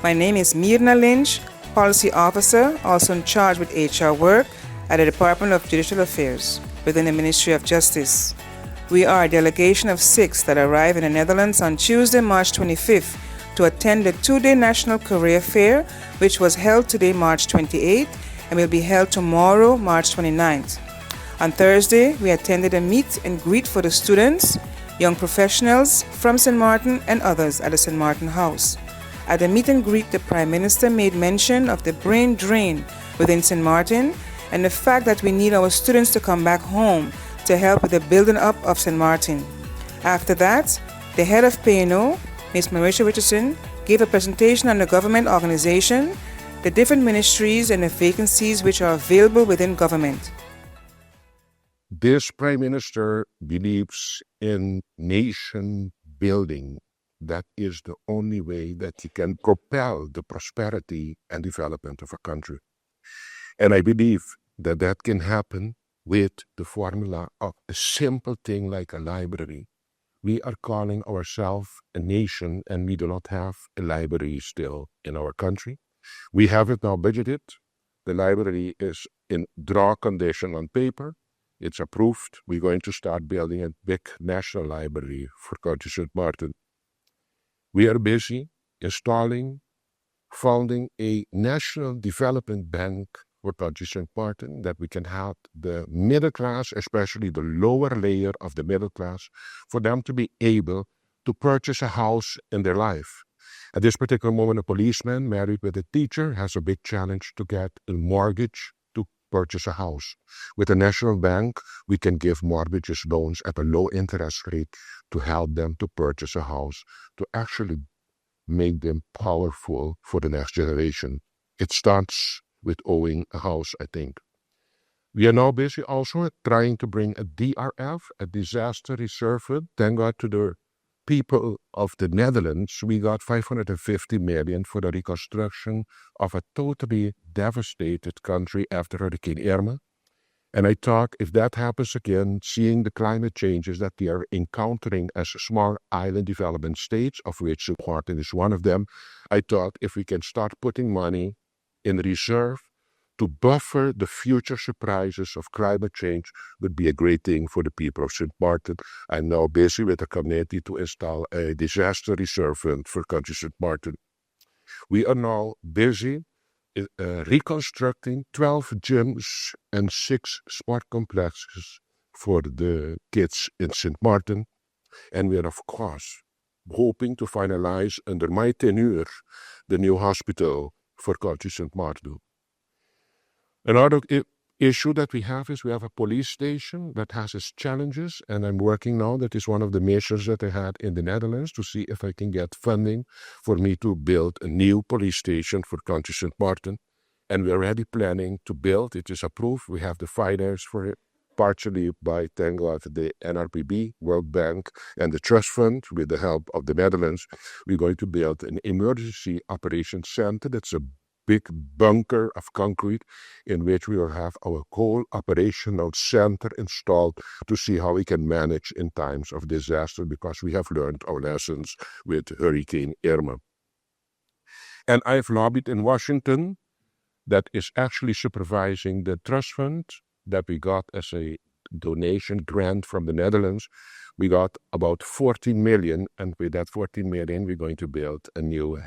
My name is Mirna Lynch, Policy Officer, also in charge with HR work at the Department of Judicial Affairs within the Ministry of Justice. We are a delegation of 6 that arrived in the Netherlands on Tuesday, March 25th to attend the 2-day National Career Fair, which was held today, March 28th, and will be held tomorrow, March 29th. On Thursday, we attended a meet and greet for the students, young professionals from Sint Maarten and others at the Sint Maarten House. At the meet and greet, the Prime Minister made mention of the brain drain within Sint Maarten and the fact that we need our students to come back home to help with the building up of Sint Maarten. After that, the head of P&O, Ms. Marisha Richardson, gave a presentation on the government organization, the different ministries and the vacancies which are available within government. This Prime Minister believes in nation building. That is the only way that he can propel the prosperity and development of a country. And I believe that that can happen with the formula of a simple thing like a library. We are calling ourselves a nation and we do not have a library still in our country. We have it now budgeted. The library is in draw condition on paper. It's approved. We're going to start building a big national library for Country Sint Maarten. We are busy installing, founding a national development bank for Country Sint Maarten that we can help the middle class, especially the lower layer of the middle class, for them to be able to purchase a house in their life. At this particular moment, a policeman married with a teacher has a big challenge to get a mortgage to purchase a house. With a national bank, we can give mortgages loans at a low interest rate to help them to purchase a house, to actually make them powerful for the next generation. It starts with owning a house, I think. We are now busy also trying to bring a DRF, a disaster reserve fund. Thank God to the people of the Netherlands, we got 550 million for the reconstruction of a totally devastated country after Hurricane Irma. And I thought if that happens again, seeing the climate changes that we are encountering as small island development states, of which Sint Maarten is one of them, I thought if we can start putting money in reserve to buffer the future surprises of climate change would be a great thing for the people of Sint Maarten. I'm now busy with a committee to install a disaster reserve fund for Country Sint Maarten. We are now busy reconstructing 12 gyms and 6 sport complexes for the kids in Sint Maarten. And we are, of course, hoping to finalize under my tenure the new hospital for Country Sint Maarten. Another issue that we have is we have a police station that has its challenges, and I'm working now. That is one of the measures that I had in the Netherlands to see if I can get funding for me to build a new police station for Country Sint Maarten. And we're already planning to build. It is approved. We have the finance for it, partially by, thank God, the NRPB, World Bank, and the Trust Fund. With the help of the Netherlands, we're going to build an emergency operations center. That's a big bunker of concrete in which we will have our whole operational center installed to see how we can manage in times of disaster, because we have learned our lessons with Hurricane Irma. And I've lobbied in Washington, that is actually supervising the trust fund that we got as a donation grant from the Netherlands. We got about 14 million, and with that 14 million, we're going to build a new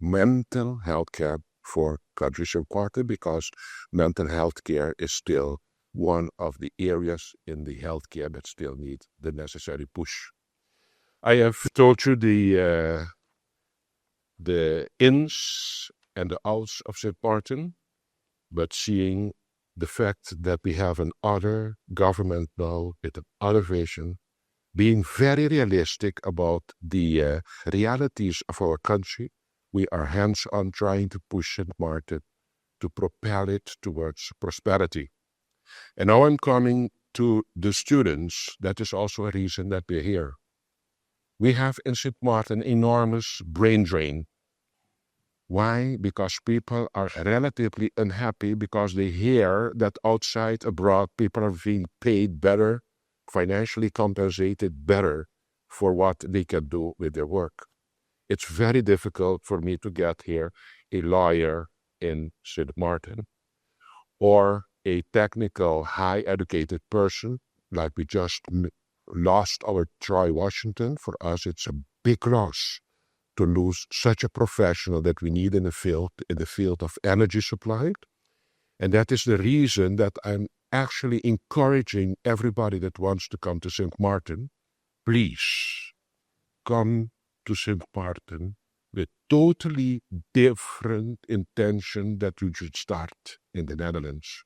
mental health care for Country Sint Maarten, because mental health care is still one of the areas in the healthcare that still need the necessary push. I have told you the ins and the outs of Sint Maarten, but seeing the fact that we have another government now with another vision, being very realistic about the realities of our country, we are hands-on trying to push Sint Maarten to propel it towards prosperity. And now I'm coming to the students. That is also a reason that we're here. We have in Sint Maarten enormous brain drain. Why? Because people are relatively unhappy because they hear that outside, abroad, people are being paid better, financially compensated better for what they can do with their work. It's very difficult for me to get here a lawyer in Sint Maarten or a technical, high educated person like we just lost our Troy Washington. For us, it's a big loss to lose such a professional that we need in the field of energy supply. And that is the reason that I'm actually encouraging everybody that wants to come to Sint Maarten, please come to Sint Maarten with totally different intention that you should start in the Netherlands.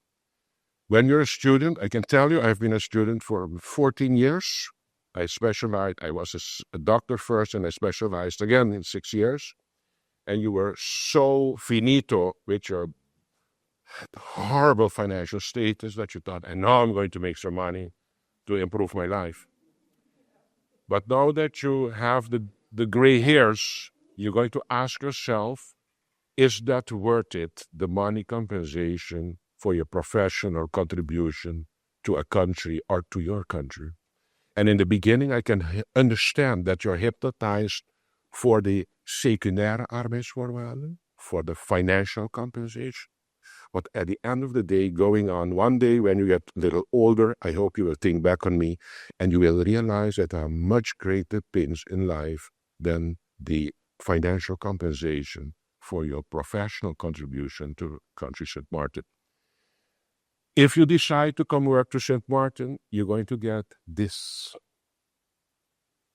When you're a student, I can tell you, I've been a student for 14 years. I was a doctor first, and I specialized again in 6 years. And you were so finito with your horrible financial status that you thought, and now I'm going to make some money to improve my life. But now that you have the gray hairs, you're going to ask yourself, is that worth it, the money compensation for your professional contribution to a country or to your country? And in the beginning, I can understand that you're hypnotized for the secundaire arbeidsvoorwaarden, for the financial compensation. But at the end of the day, going on one day when you get a little older, I hope you will think back on me and you will realize that there are much greater things in life than the financial compensation for your professional contribution to country Sint Maarten. If you decide to come work to Sint Maarten, you're going to get this.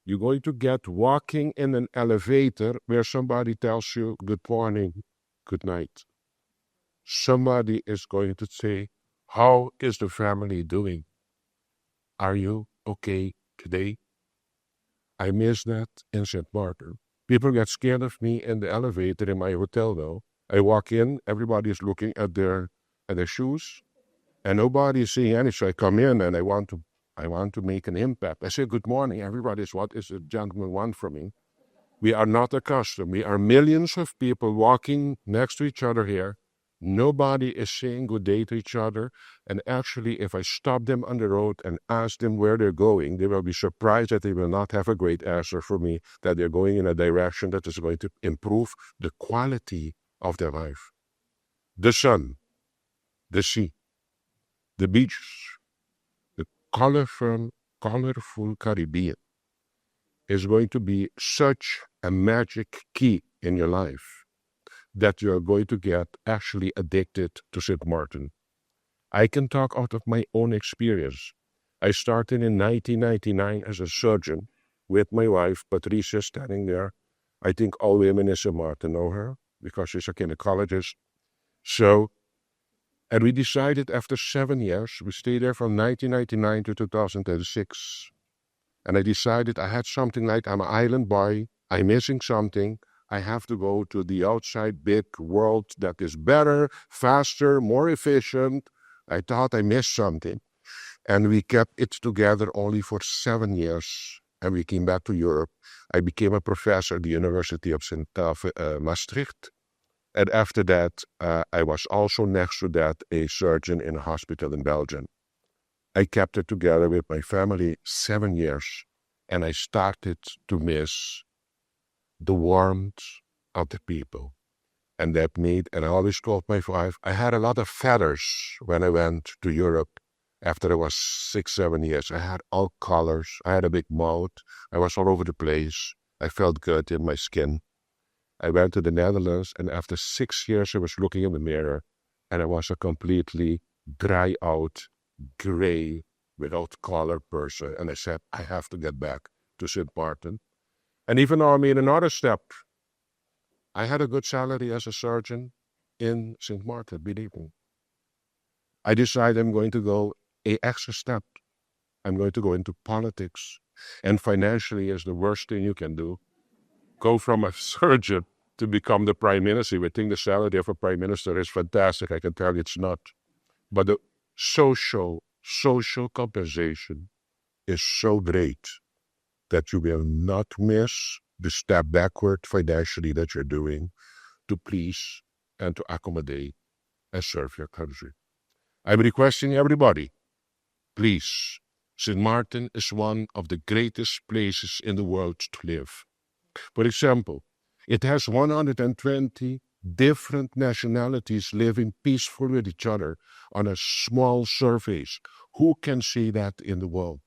You're going to get walking in an elevator where somebody tells you good morning, good night. Somebody is going to say, how is the family doing? Are you okay today? I miss that in Sint Maarten. People get scared of me in the elevator in my hotel though. I walk in, everybody is looking at their shoes, and nobody is seeing any. So I come in and I want to make an impact. I say, good morning. Everybody's, what is the gentleman want from me? We are not accustomed. We are millions of people walking next to each other here. Nobody is saying good day to each other. And actually, if I stop them on the road and ask them where they're going, they will be surprised that they will not have a great answer for me, that they're going in a direction that is going to improve the quality of their life. The sun, the sea, the beaches, the colorful Caribbean is going to be such a magic key in your life that you're going to get actually addicted to Sint Maarten. I can talk out of my own experience. I started in 1999 as a surgeon with my wife, Patricia, standing there. I think all women in Sint Maarten know her because she's a gynecologist. And we decided after 7 years, we stayed there from 1999 to 2006. And I decided I had something like, I'm an island boy, I'm missing something. I have to go to the outside big world that is better, faster, more efficient. I thought I missed something. And we kept it together only for 7 years. And we came back to Europe. I became a professor at the University of Maastricht. And after that, I was also next to that a surgeon in a hospital in Belgium. I kept it together with my family 7 years. And I started to miss the warmth of the people. And that made, and I always told my wife, I had a lot of feathers when I went to Europe after I was 6, 7 years. I had all colors. I had a big mouth. I was all over the place. I felt good in my skin. I went to the Netherlands, and after 6 years, I was looking in the mirror, and I was a completely dry out, gray, without color person. And I said, I have to get back to Sint Maarten. And even though I made another step, I had a good salary as a surgeon in Sint Maarten, believe me. I decided I'm going to go an extra step. I'm going to go into politics. And financially is the worst thing you can do. Go from a surgeon to become the prime minister. We think the salary of a prime minister is fantastic. I can tell you it's not. But the social compensation is so great that you will not miss the step backward financially that you're doing to please and to accommodate and serve your country. I'm requesting everybody, please, Sint Maarten is one of the greatest places in the world to live. For example, It has 120 different nationalities living peaceful with each other on a small surface. Who can say that in the world?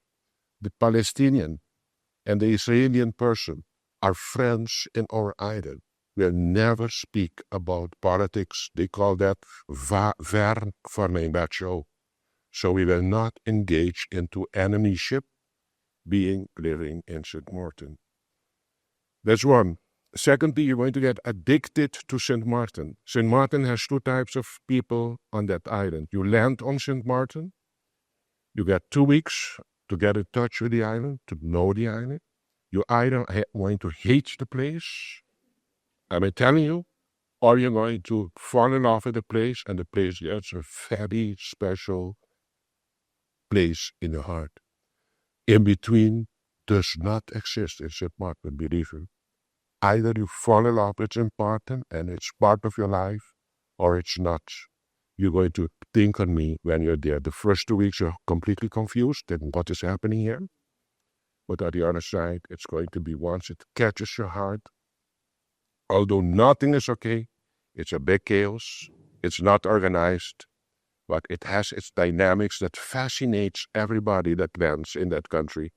The Palestinian and the Israeli person are friends in our island. We'll never speak about politics. They call that ver van mijn bedshow. So we will not engage into enemyship being living in Sint Maarten. That's one. Secondly, you're going to get addicted to Sint Maarten. Sint Maarten has two types of people on that island. You land on Sint Maarten, you get 2 weeks to get in touch with the island, to know the island. You either going to hate the place, I'm telling you, or you're going to fall in love with the place, and the place gets a very special place in your heart. In between does not exist in Sint Maarten, believe me. Either you fall in love with Sint Maarten and it's part of your life, or it's not. You're going to think on me when you're there. The first 2 weeks you're completely confused and what is happening here. But on the other side, it's going to be once it catches your heart, although nothing is okay, it's a big chaos, it's not organized, but it has its dynamics that fascinates everybody that lands in that country.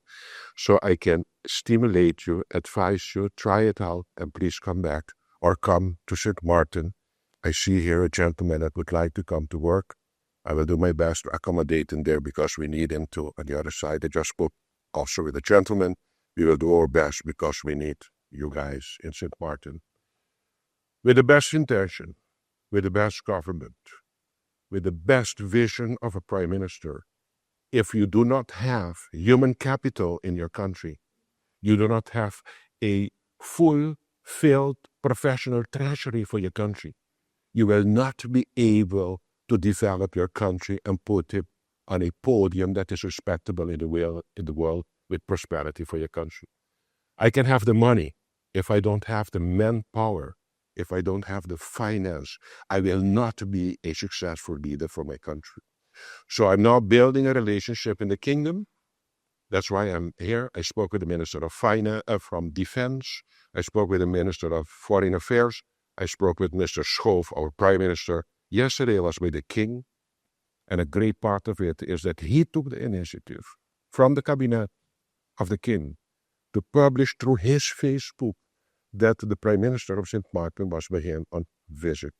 So I can stimulate you, advise you, try it out, and please come back or come to Sint Maarten. I see here a gentleman that would like to come to work. I will do my best to accommodate him there because we need him too. On the other side, I just spoke also with a gentleman. We will do our best because we need you guys in Sint Maarten. With the best intention, with the best government, with the best vision of a prime minister. If you do not have human capital in your country, you do not have a full-filled professional treasury for your country, you will not be able to develop your country and put it on a podium that is respectable in the world with prosperity for your country. I can have the money. If I don't have the manpower, if I don't have the finance, I will not be a successful leader for my country. So I'm now building a relationship in the kingdom. That's why I'm here. I spoke with the Minister of Finance from Defense. I spoke with the Minister of Foreign Affairs. I spoke with Mr. Schoof, our Prime Minister. Yesterday I was with the King. And a great part of it is that he took the initiative from the cabinet of the King to publish through his Facebook that the Prime Minister of Sint Maarten was by him on visit.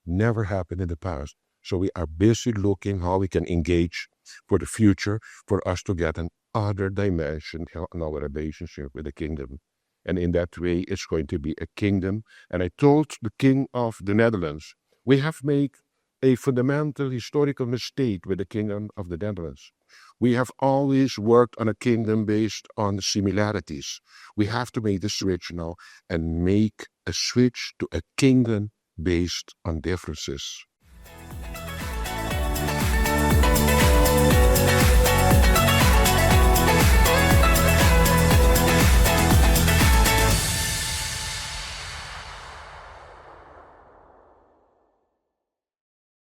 Never happened in the past. So we are busy looking how we can engage for the future for us to get another dimension in our relationship with the kingdom. And in that way, it's going to be a kingdom. And I told the King of the Netherlands, we have made a fundamental historical mistake with the Kingdom of the Netherlands. We have always worked on a kingdom based on similarities. We have to make the switch now and make a switch to a kingdom based on differences.